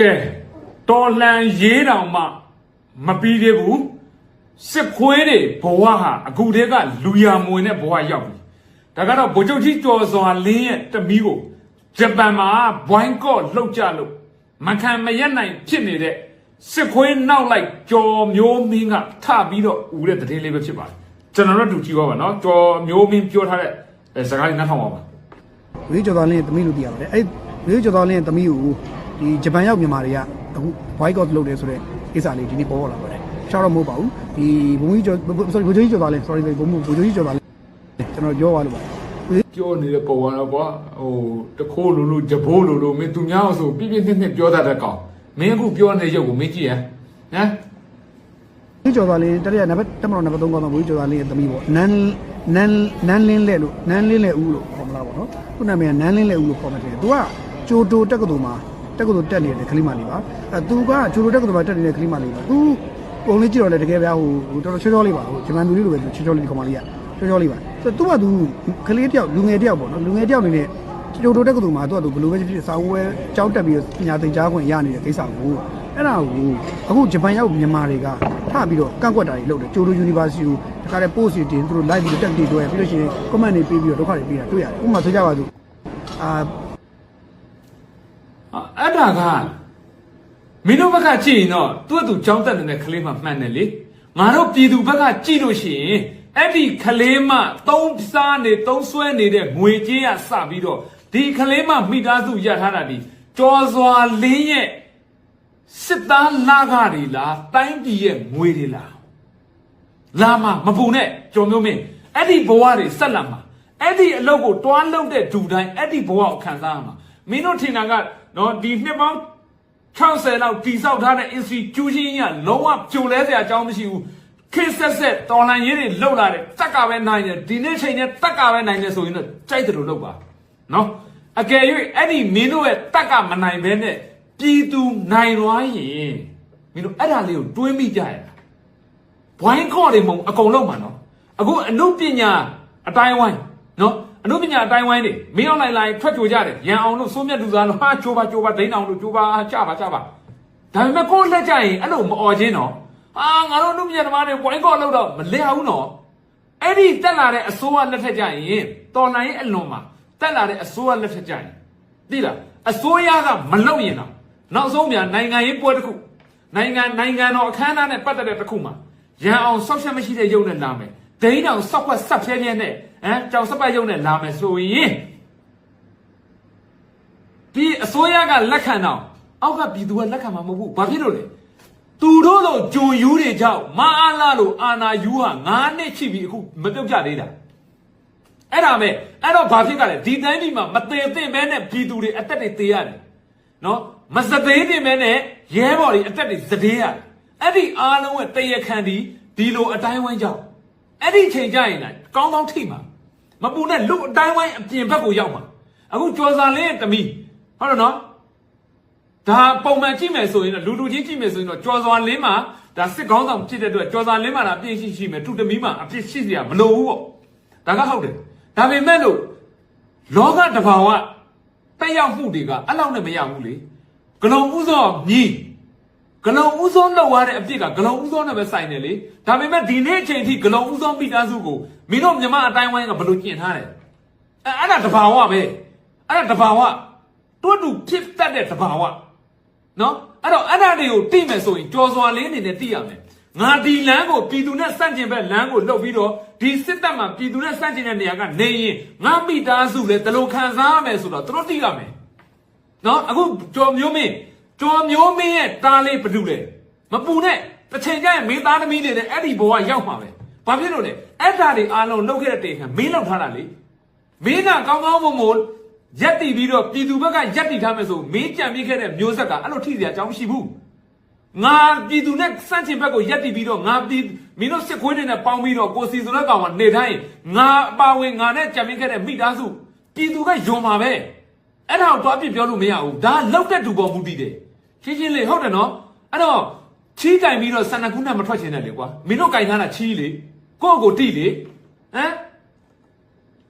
ကဲတော်လှန်ရေးတောင်မှမပြီးသေးဘူးစစ်ခွေးတွေဘဝဟာအခုတည်းကလူရမွေနဲ့ဘဝရောက်ပြီဒါကတော့ဗိုလ်ချုပ်ကြီးကျော်စွာလင်းရဲ့တမီးကိုဂျပန်မှာဘွိုင်းကော့လှုပ်ကြလို့မခံမရက်နိုင်ဖြစ်နေတဲ့စစ်ခွေးနောက်လိုက်ကျော်မျိုးမင်းကထပြီးတော့ဦးတဲ့တည်င်းလေးပဲဖြစ်ပါတယ်ကျွန်တော်တို့တူကြည့်ပါနော်ကျော်မျိုးမင်းပြောထားတဲ့စကားလေးနားထောင်ပါပါဝေးကျော်သားလင်းရဲ့တမီးလို့သိရပါတယ်အဲ့ဝေးကျော်သားလင်းရဲ့တမီးကိုဒီဂျပန်ရောက်မြန်မာတွေကအခုဘွိုင်းကော့လုပ်တယ်ဆိုတော့ကိစ္စလေးဒီနေ့ပေါ်လာပါတယ်ရှောက်တော့မဟုတ်ပါဘူးဒီဘုံကြီးကျော် sorry ဘုံကြီးကျော်သားလင်း sorry ဘုံကြီးကျော်သားလင်းကျွန်တော်ပြောပါလို့ပါပြောနေတဲ့ပုံကတော့ကွာဟိုတခိုးလိုလိုဂျဘိုးလိုလိုမင်းသူများဆိုပြပြနှစ်နှစ်ပြောတတ်တဲ့ကောင်မင်းအခုပြောနေရုပ်ကိုမင်းကြည့်ရဟမ်ဒီကျော်သားလင်းတရနံပါတ်တက်မတော်နံပါတ်3ကောင်းတော့ဘုံကြီးကျော်သားလင်းရဲ့သမီးပေါ့နန်းလင်းလဲလို့နန်းလင်းလဲဦးလို့ခေါ်မလားပေါ့နော်ခုနာမည်ကနန်းလင်းလဲဦးလို့ခေါ်မှတယ်သူကကျိုတိုတက်ကတူမှာတက်ကတူတက်နေတဲ့ကလေးမလေးပါသူကကျိုတိုတက်ကတူမှာတက်နေတဲ့ကလေးမလေးပါသူပုံလေးကြည့်တော့လေတကယ်ဗျာဟိုတော်တော်ချောချောလေးပါဟိုဂျမန်လူလေးလိုပဲချောချောလေးဒီကောင်မလေးကချောချောလေးပါဆိုတော့သူကကလေးတယောက်လူငယ်တယောက်ပေါ့နော်လူငယ်တယောက်နေနဲ့ကျိုတိုတက်ကတူမှာသူကဘယ်လိုပဲဖြစ်စာဝဲကြောင်းတက်ပြီးပညာသင်ကြားခွင့်ရနေတဲ့ကိစ္စကိုအဲ့ဒါကိုအခုဂျပန်ရောက်မြန်မာတွေကထပြီးတော့ကန့်ကွက်တာတွေလုပ်တယ်ကျိုတို University ကိုတခါတည်း post တွေတင်သူတို့ live ပြီးတက်ပြီးတော့ပြီးလို့ရှိရင် comment တွေပေးပြီးတော့ဒုက္ခတွေပေးတာတွေ့ရတယ်ဥပမာဆိုကြပါစို့အဲ့ဒါကမင်းတို့ဘက်ကကြည့်ရင်တော့သူ့သူကြောင်းတက်နေတဲ့ကလေးမှမှန်တယ်လေငါတို့ပြည်သူဘက်ကကြည့်လို့ရှိရင်အဲ့ဒီကလေးမှသုံးစားနေသုံးဆွဲနေတဲ့ငွေကြေးရစပြီးတော့ဒီကလေးမှမိသားစုရထားတာဒီကျော်စွာလင်းရဲ့စစ်သားလာကတွေလားတိုင်းပြည်ရဲ့ငွေတွေလားလာမမပူနဲ့ကျော်မျိုးမင်းအဲ့ဒီဘဝတွေဆက်လာမှာအဲ့ဒီအလုပ်ကိုတွားလုပ်တဲ့ဒူတိုင်းအဲ့ဒီဘဝကိုခံစားရမှာမင်းတို့ထင်တာကနော်ဒီနှစ်ပေါင်း60လောက်တိဆောက်ထားတဲ့ institution ကလုံးဝပြိုလဲစရာအကြောင်းမရှိဘူးခေတ်ဆက်တော်လှန်ရေးတွေလှုပ်လာတယ်တက်ကပဲနိုင်တယ်ဒီနေ့ချိန်နဲ့တက်ကပဲနိုင်တယ်ဆိုရင်တော့ကြိုက်တယ်လို့လုပ်ပါနော်အကယ်၍အဲ့ဒီမင်းတို့ရဲ့တက်ကမနိုင်ဘဲနဲ့ပြည်သူနိုင်သွားရင်မင်းတို့အဲ့ဒါလေးကိုတွေးမိကြရတာဘွိုင်းကော့တွေမဟုတ်အကုန်လုံးမှာနော်အခုအနုပညာအတိုင်းဝိုင်းနော်အနုပညာအတိုင်းဝိုင်းတွေမင်းအောင်လိုက်ထွက်ကြိုကြတယ်ရန်အောင်လို့စိုးမြတ်သူသားလို့ဟာချိုးပါဒိန်းအောင်လို့ချိုးပါကြပါဒါပေမဲ့ကိုယ်လက်ကြရင်အဲ့လိုမអော်ချင်းနော်ဟာငါတို့အနုပညာသမားတွေဘွိုင်းကော့လို့တော့မလဲဘူးနော်အဲ့ဒီတက်လာတဲ့အစိုးရလက်ထက်ကြရင်တော်နိုင်ရဲ့အလွန်မှာတက်လာတဲ့အစိုးရလက်ထက်ကြရင်သိလားအစိုးရကမလုပ်ရင်တော့နောက်ဆုံးပြန်နိုင်ငံရေးပွဲတစ်ခုနိုင်ငံတော်အခမ်းအနားနဲ့ပတ်သက်တဲ့တစ်ခုမှာရန်အောင်ဆောက်ချက်မရှိတဲ့ရုပ်နဲ့လာမယ်ဒိန်းတောင်ဆောက်ခွက်ဆက်ဖြဲဖြဲနဲ့ကြောင်စပတ်ရုပ်နဲ့လာမယ်ဆိုရင်ဒီအစိုးရကလက်ခံတော့အောက်ကပြည်သူကလက်ခံမှာမဟုတ်ဘူးဘာဖြစ်လို့လဲသူတို့လိုဂျုံယူတွေကြောင့်မအားလားလို့အာနာယူဟာ9နှစ်ရှိပြီအခုမပြုတ်ကြသေးတာအဲ့ဒါမဲ့အဲ့တော့ဘာဖြစ်ကြလဲဒီတိုင်းဒီမှာမသေးသင့်မဲနဲ့ပြည်သူတွေအသက်တွေသေးရတယ်နော်မစသေးသင့်မဲနဲ့ရဲဘော်တွေအသက်တွေစသေးရတယ်အဲ့ဒီအားလုံးရဲ့တရခန်ဒီလိုအတိုင်းဝိုင်းကြောင့်အဲ့ဒီချိန်ကြရင်လည်းကောင်းထိမှာမပူနဲ့လူအတိုင်းဝိုင်းအပြင်ဘက်ကိုရောက်မှာအခုကျော်စာလင်းရဲ့တမီဟုတ်တယ်နော်ဒါပုံမှန်ကြည့်မယ်ဆိုရင်တော့လူချင်းကြည့်မယ်ဆိုရင်တော့ကျော်စွာလင်းမှာဒါစစ်ကောင်းဆောင်ဖြစ်တဲ့အတွက်ကျော်စွာလင်းမှာအပြည့်ရှိမယ်သူတမီမှာအပြည့်ရှိစရာမလိုဘူးပေါ့ဒါကဟုတ်တယ်ဒါပေမဲ့လို့လောကတဘာဝတက်ရောက်မှုတွေကအဲ့လောက်နဲ့မရဘူးလေဂလုံဥသောမြည်ဂလုံဥသောလောက်ရတဲ့အပြစ်ကဂလုံဥသောနဲ့ပဲဆိုင်တယ်လေဒါပေမဲ့ဒီနေ့အချိန်ထိဂလုံဥသောမိသားစုကိုမင်းတို့မြမအတိုင်းဝိုင်းကဘယ်လိုကျင့်ထားတယ်အဲ့ဒါတဘာဝပဲအဲ့ဒါတဘာဝတွတ်တူဖြစ်တတ်တဲ့တဘာဝနော်အဲ့တော့အဲ့ဒါတွေကိုသိမယ်ဆိုရင်ကြော်စွာလေးအနေနဲ့သိရမယ်ငါဒီလမ်းကိုပြည်သူနဲ့စန့်ကျင်ဘက်လမ်းကိုလှုပ်ပြီးတော့ဒီစစ်တပ်မှာပြည်သူနဲ့စန့်ကျင်တဲ့နေရာကနေရင်ငါမိသားစုလည်းတလို့ခံစားရမယ်ဆိုတော့သူတို့သိရမယ်နော်အခုကျော်မျိုးမင်းရဲ့တားလေးဘယ်သူလဲမပူနဲ့တစ်ချိန်ကျရင်မင်းသားသမီးတွေလည်းအဲ့ဒီဘဝရောက်မှာပဲဘာဖြစ်လို့လဲအဲ့ဒါတွေအားလုံးလှုပ်ခဲ့တဲ့တေခံမင်းလှုပ်ထားတာလေမင်းကကောင်းမွန်ရက်တီပြီးတော့ပြည်သူဘက်ကရက်တီထားမယ်ဆိုမင်းကြံပြခဲ့တဲ့မျိုးဆက်ကအဲ့လိုထိစရာအကြောင်းမရှိဘူးငါပြည်သူနဲ့စန့်ကျင်ဘက်ကိုရက်တီပြီးတော့ငါပြည်မင်းတို့စစ်ခွေးတွေနဲ့ပေါင်းပြီးတော့ကိုစီဆိုတဲ့ကောင်ကနေတိုင်းငါအပါဝင်ငါနဲ့ကြံပြခဲ့တဲ့မိသားစုပြည်သူကယုံမှာပဲအဲ့ဒါကိုတော့အပြစ်ပြောလို့မရဘူးဒါလောက်တဲ့သူပေါ်မူတည်တယ်ချင်းလေးဟုတ်တယ်နော်အဲ့တော့ချီးတိုင်ပြီးတော့စန္ဒကုနဲ့မထွက်ချင်တယ်လေကွာမင်းတို့ကင်ထားတာချီးလေကိုယ့်ကိုတိလေဟမ်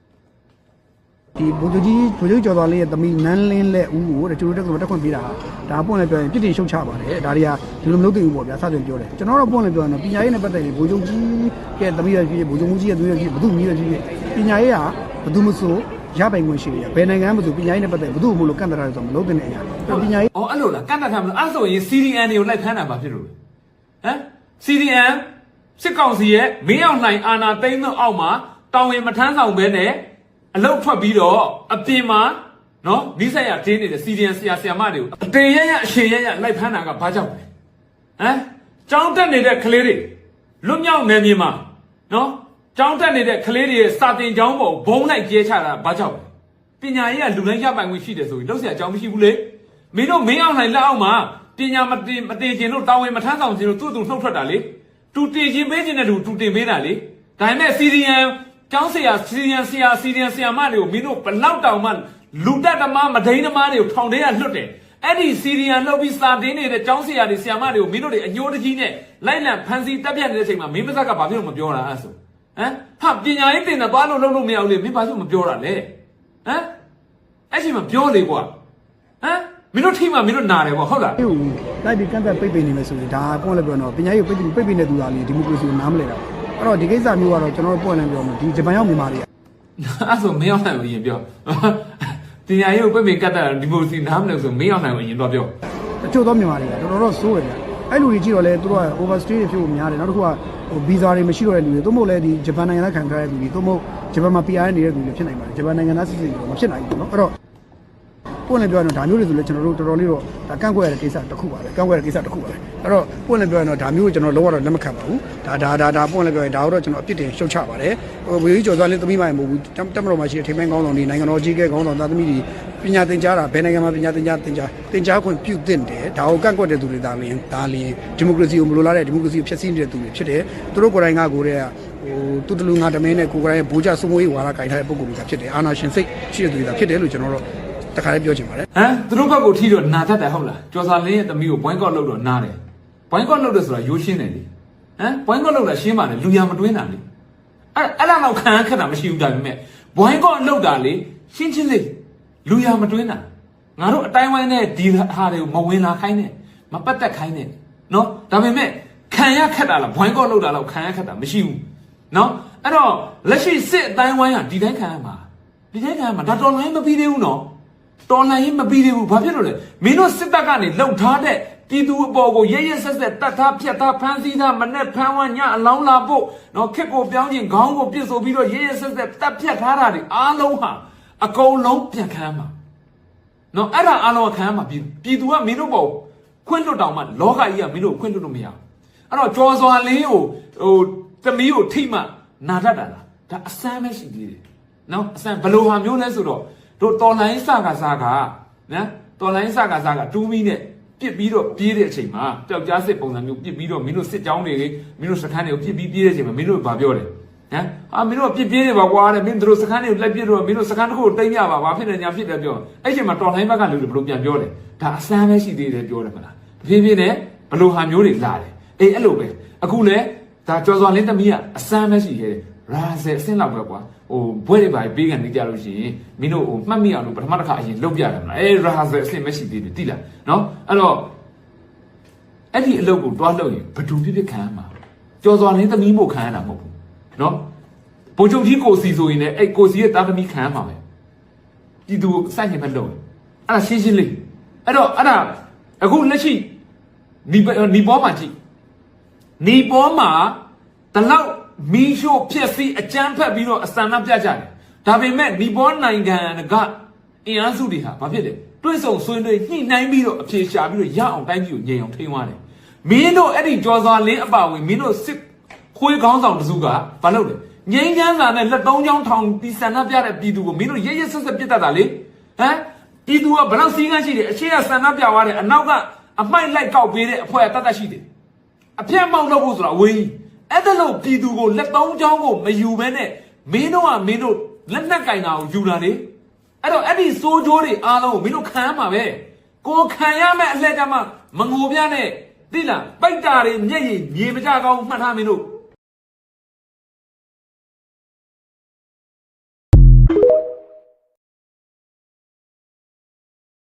ဒီဘိုးကြီးကျော်တော်လေးရဲ့သမီးနန်းလင်းလက်ဦးကိုတချို့တက်ခွင့်ပေးတာဒါပွင့်လည်းပြောရင်ပြစ်တင်ရှုတ်ချပါတယ်ဒါတွေကဒီလိုမလုပ်သင့်ဘူးပေါ့ဗျာစသဖြင့်ပြောတယ်ကျွန်တော်တို့ပွင့်လည်းပြောရင်တော့ပညာရေးနဲ့ပတ်သက်ပြီးဘိုးချုပ်ကြီးရဲ့သမီးရဲ့ဖြစ်ဖြစ်ဘိုးချုပ်ကြီးရဲ့သမီးရဲ့ဖြစ်ဖြစ်ဘယ်သူမြည်ရဲ့ဖြစ်ဖြစ်ပညာရေးကဘယ်သူမဆိုရပိုင်ခွင့်ရှိတယ်ဘယ်နိုင်ငံမှမဆိုပညာရေးနဲ့ပတ်သက်ဘယ်သူမှမလို့ကန့်တတ်ရတယ်ဆိုတော့မလုပ်သင့်တဲ့အရာပညာရေးဩအဲ့လိုလားကန့်တတ်ထားမလို့အဲ့ဆိုရင် CDN တွေကိုလိုက်ဖမ်းတာပါဖြစ်လို့ဟမ် CDN စစ်ကောင်စီရဲ့မင်းအောင်နိုင်အာဏာသိမ်းသောအောက်မှာတောင်ဝင်မထမ်းဆောင်ဘဲနဲ့အလုတ်ထွက်ပြီးတော့အပြင်မှာနော်နိစ္စရတင်းနေတဲ့ CDN ဆရာမတွေကိုအတေရရအရှင်ရရလိုက်ဖမ်းတာကဘာကြောင့်လဲဟမ်ကြောင်းတက်နေတဲ့ကလေးတွေလွတ်မြောက်နေမြေမှာနော်ကြောင်းတက်နေတဲ့ကလေးတွေရဲ့စာတင်ကျောင်းပေါ်ဘုံလိုက်ကျဲချတာဘာကြောင့်ပညာရေးကလူတိုင်းရပိုင်ခွင့်ရှိတယ်ဆိုပြီးလောက်เสียအကြောင်းမရှိဘူးလေမင်းတို့မင်းအောင်နိုင်လက်အောက်မှာပညာမတင်ခြင်းတို့တောင်းဝင်မထမ်းဆောင်ခြင်းတို့သူ့သူနှုတ်ထွက်တာလေတူတင်ခြင်းပေးခြင်းနဲ့တူတင်ပေးတာလေဒါပေမဲ့ CDN ကျောင်းဆရာ CDN ဆရာမတွေကိုမင်းတို့ဘလောက်တောင်မှလူတက်သမားမဒိန်းသမားတွေကိုထောင်ထဲကလွတ်တယ်အဲ့ဒီ CDN လှုပ်ပြီးစာတင်နေတဲ့ကျောင်းဆရာတွေဆရာမတွေကိုမင်းတို့တွေအညိုးတကြီးနဲ့လိုက်လံဖန်ဆီးတက်ပြတ်နေတဲ့အချိန်မှာမင်းမဆက်ကဘာဖြစ်လို့မပြောတာအဲ့ဆိုဟမ်ဟာပညာရေးတင်တာသွားလို့လုပ်လို့မရဘူးလေမင်းဘာလို့မပြောတာလဲဟမ်အဲ့ချိန်မှာပြောလေကွာဟမ်မင်းတို့ထိမှမင်းတို့နာတယ်ပေါ့ဟုတ်လားဟိုလိုက်ပြီးကန့်သက်ပိတ်နေမယ်ဆိုရင်ဒါပွင့်လည်းပြောတော့ပညာရေးပိတ်နေသူသားလေးဒီမိုကရေစီကိုနားမလဲတာအဲ့တော့ဒီကိစ္စမျိုးကတော့ကျွန်တော်တို့ပွင့်လည်းပြောမှာဒီဂျပန်ရောက်မြန်မာတွေကအဲ့ဆိုမင်းအောင်နိုင်ကိုရင်ပြောပညာရေးကိုပိတ်ကတ်တာဒီမိုကရေစီနားမလဲဆိုမင်းအောင်နိုင်ကိုရင်တော့ပြောတချို့သောမြန်မာတွေကတော်တော်ဆိုးတယ်ဗျအဲ့လူတွေကြည့်တော့လေသူတို့က overstay တွေဖြစ်ဖို့များတယ်နောက်တစ်ခုကဟိုဗီဇာတွေမရှိတော့တဲ့လူတွေသို့မဟုတ်လည်းဒီဂျပန်နိုင်ငံသားခံထားတဲ့လူတွေသို့မဟုတ်ဂျပန်မှာ PR နေတဲ့လူတွေဖြစ်နိုင်ပါတယ်ဂျပန်နိုင်ငံသားစစ်စစ်တွေမဖြစ်နိုင်ဘူးเนาะအဲ့တော့ပွင့်လည်းပြောရင်တော့ဒါမျိုးတွေဆိုလည်းကျွန်တော်တို့တော်တော်လေးတော့ဒါကန့်ကွက်ရတဲ့ကိစ္စတစ်ခုပါပဲကန့်ကွက်ရတဲ့ကိစ္စတစ်ခုပါပဲအဲ့တော့ပွင့်လည်းပြောရင်တော့ဒါမျိုးကိုကျွန်တော်လုံးဝတော့လက်မခံပါဘူးဒါပွင့်လည်းပြောရင်ဒါတော့ကျွန်တော်အပြစ်တင်ရှုတ်ချပါတယ်ဟိုဝေကြီးကျော်စွာလေးသမီးမိုင်မဟုတ်ဘူးတက်မတော်မှာရှိတဲ့ထိမ့်မိုင်းကောင်းဆောင်တွေနိုင်ငံတော်ကြီးကဲကောင်းဆောင်သားသမီးတွေပညာသင်ကြားတာဘယ်နိုင်ငံမှာပညာသင်ကြားခွင့်ပြုသင့်တယ်ဒါကိုကန့်ကွက်တဲ့သူတွေဒါလျင်ဒီမိုကရေစီကိုမလိုလားတဲ့ဒီမိုကရေစီကိုဖျက်ဆီးနေတဲ့သူတွေဖြစ်တယ်သူတို့ကိုယ်တိုင်ကကိုယ်တည်းကဟိုတူတလူငါတမင်းနဲ့ကိုယ်ကိုယ်တိုင်ဘိုးကြစုံမွေးဝါဒကင်ထားတဲ့ပုံစံမျိုးဖြစ်တယ်အာနာရှင်စိတ်ရှိတဲ့သူတွေဖြစ်တယ်လို့ကျွန်တော်တို့တခါလေးပြောချင်ပါတယ်ဟမ်သူတို့ဘက်ကိုထိတော့နာတတ်တယ်ဟုတ်လားကျော်စာလင်းရဲ့သမီးကိုဘွိုင်းကော့လုပ်တော့နားတယ်ဘွိုင်းကော့လုပ်တယ်ဆိုတာရိုးရှင်းတယ်လေဟမ်ဘွိုင်းကော့လုပ်တာရှင်းပါလေလူရမတွင်းတာလေအဲ့လောက်ခံခက်တာမရှိဘူးဒါပေမဲ့ဘွိုင်းကော့လုပ်တာလေရှင်းချင်းလေးလူရမတွင်းတာငါတို့အတိုင်းဝိုင်းနဲ့ဒီဟာတွေကိုမဝင်လာခိုင်းနဲ့မပတ်သက်ခိုင်းနဲ့နော်ဒါပေမဲ့ခံရခက်တာလားဘွိုင်းကော့လုပ်တာလောက်ခံရခက်တာမရှိဘူးနော်အဲ့တော့လက်ရှိစစ်အတိုင်းဝိုင်းကဒီတိုင်းခံရမှာဒါတော်လိုင်းမပြီးသေးဘူးနော်တော်လှန်ရေးမပြီးသေးဘူးဘာဖြစ်လို့လဲမင်းတို့စစ်တပ်ကနေလှုပ်ထားတဲ့ပြည်သူအပေါ်ကိုရဲရဲဆက်ဆက်တတ်ထားဖြတ်ထားဖမ်းဆီးထားမနဲ့ဖမ်းဝညအလောင်းလာဖို့နော်ခက်ကိုပြောင်းခြင်းခေါင်းကိုပြစ်ဆိုပြီးတော့ရဲရဲဆက်ဆက်တတ်ဖြတ်ထားတာတွေအားလုံးဟာအကုန်လုံးပြန်ခံမှာနော်အဲ့ဒါအားလုံးခံမှာပြည်သူကမင်းတို့ပေါ်ခွင့်လွတ်တောင်မှလောကကြီးကမင်းတို့ခွင့်လွတ်လို့မရဘူးအဲ့တော့ကြော်စွာလေးကိုဟိုသမီးကိုထိမှနာတတ်တာလားဒါအစမ်းပဲရှိသေးတယ်နော်အစမ်းဘယ်လိုဟာမျိုးလဲဆိုတော့တို့တော်လိုင်းစကားနော်တော်လိုင်းစကားတူးမီနဲ့ပြစ်ပြီးတော့ပြေးတဲ့အချိန်မှာပျောက်ကြားစစ်ပုံစံမျိုးပြစ်ပြီးတော့မင်းတို့စစ်ကြောင်းတွေမင်းတို့စခန်းတွေကိုပြစ်ပြီးပြေးတဲ့အချိန်မှာမင်းတို့ဘာပြောလဲဟမ်မင်းတို့ပြစ်ပြေးနေပါကွာတဲ့မင်းတို့စခန်းတွေကိုလိုက်ပြစ်တော့မင်းတို့စခန်းတစ်ခုကိုတိမ့်ရပါဘာဖြစ်နေညာဖြစ်တယ်ပြောအဲ့ချိန်မှာတော်လိုင်းဘက်ကလူတွေဘယ်လိုပြန်ပြောလဲဒါအစမ်းပဲရှိသေးတယ်ပြောတယ်မလားတဖြည်းဖြည်းနဲ့ဘယ်လိုဟာမျိုးတွေလာတယ်အေးအဲ့လိုပဲအခုလဲဒါကျော်စွာလင်းသမီးကအစမ်းပဲရှိခဲ့တယ်ရာဇယ်အဆင့်လောက်ပဲကွာဟိုဘွဲတွေပါပေးကန်နေကြလို့ရှိရင်မင်းတို့ဟိုမှတ်မိအောင်လို့ပထမတစ်ခါအရင်လုပ်ပြတယ်မလားရာဇယ်အဆင့်မရှိသေးတယ်တိလားနော်အဲ့တော့အဲ့ဒီအလုပ်ကိုတွားလုပ်ရင်ဘဒူဖြစ်ခံရမှာကျော်စွာလင်းသမီးမို့ခံရတာမဟုတ်ဘူးနော်ဘုံချုပ်ကြီးကိုစီဆိုရင်လည်းအဲ့ကိုစီရဲ့တာသမီးခံရမှာပဲပြည်သူကိုစိုက်နေမဲ့လုပ်အဲ့ဒါရှင်းလေးအဲ့တော့အဲ့ဒါအခုလက်ရှိနီပေါ်မှာကြည့်နီပေါ်မှာတလောက်မီးရှို့ဖြစ်စီအကြမ်းဖက်ပြီးတော့အစံနှပြကြတယ်ဒါပေမဲ့နီပေါ်နိုင်ငံကအင်အားစုတွေဟာဘာဖြစ်လဲတွန့်ဆုံဆွေးနွေးညှိနှိုင်းပြီးတော့အဖြေရှာပြီးတော့ရအောင်တိုင်းပြည်ကိုငြိမ်အောင်ထိန်းသွားတယ်မင်းတို့အဲ့ဒီကြော်စွာလင်းအပါဝင်မင်းတို့စစ်ခွေးကောင်းဆောင်တစုကဘာလုပ်လဲငြိမ်းချမ်းသာနဲ့လက်သုံးချောင်းထောင်ပြီးစံနှပြတဲ့ပြည်သူကိုမင်းတို့ရဲရဲဆက်ဆက်ပြစ်တတ်တာလေဟမ်ပြည်သူကဘလောက်စီးကန်းရှိတယ်အရှိကစံနှပြသွားတယ်အနောက်ကအမိုက်လိုက်ကောက်ပေးတဲ့အဖွဲ့ကတတ်ရှိတယ်အပြတ်မောက်လုပ်ဖို့ဆိုတာဝေးအဲ့ဒါလို့ပြည်သူကိုလက်သုံးချောင်းကိုမယူဘဲနဲ့မင်းတို့လက်နက်ကင်တာကိုယူတာလေအဲ့တော့အဲ့ဒီစိုးကြိုးတွေအားလုံးကိုမင်းတို့ခံရမှာပဲကိုခံရမဲ့အလှည့်ကြမှာမငိုပြနဲ့သိလားပိတ်တာတွေမျက်ရည်မြေမကြကောင်းမှတ်ထားမင်းတို့